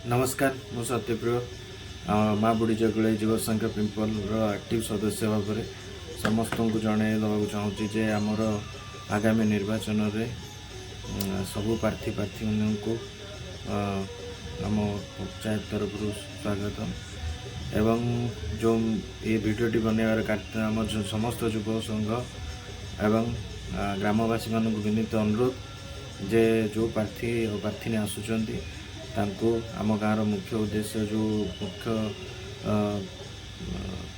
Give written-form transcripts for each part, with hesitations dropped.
नमस्कार मु सत्यप्रिय माँ बुढ़ी जगुले जीव संख्या पिंपल एक्टिव सदस्य भाव में समस्त को जन देवाक चाहूँगी जे आमर आगामी निर्वाचन में सबू प्रार्थी मान को आम पंचायत तरफ स्वागत एवं जो ये भिडियोटी बनवार आम समस्त युव संघ एवं ग्रामवासी मान विनीत अनुरोध जे जो प्रार्थी आसुँच तांको आम गाँव मुख्य उद्देश्य जो मुख्य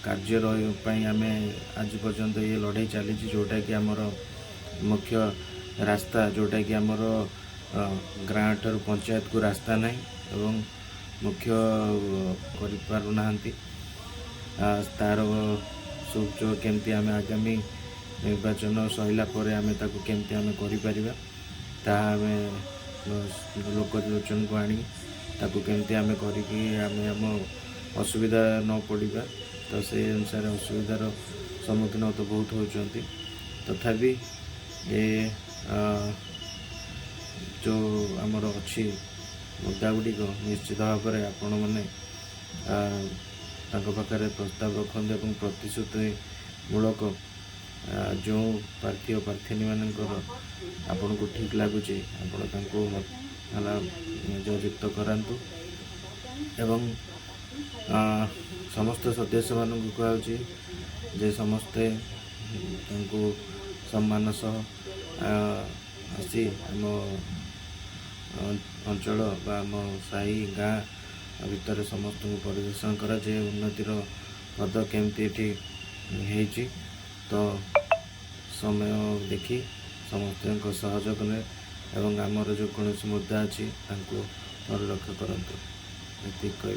कार्य आम आज पर्यंत ये लड़ाई चली जोटा कि आमर मुख्य रास्ता जोटा कि आमर गाँव ठार पंचायत को रास्ता नहीं एवं मुख्य करना तार सब जो केमती आम आगामी निर्वाचन सैला पर आम केमती आम कर लोकलोचन को आनी ताकू केमती आम करिकी आम असुविधा न पड़ा तो से अनुसार असुविधार सम्मुखीन तो बहुत होती तथापि ये जो आमर अच्छी मुद्दा गुड़िक निश्चित भाव में आपण मैंने पाखे प्रस्ताव रखते और प्रतिश्रुति मूलक जो प्रार्थी और प्रार्थी मानकर आपन को ठीक लगुच युक्त करातु एवं समस्त सदस्य मान कहूँ जे समस्ते सम्मान सह आसी आम अंचल आम साई गाँ भितर समस्त को परिदर्शन करा जे उन्नतिर पद केमती ये तो समय देखी समस्त सहयोग ने एवं आमर जो कौन मुद्दा अच्छी परिलक्ष्य करूँ।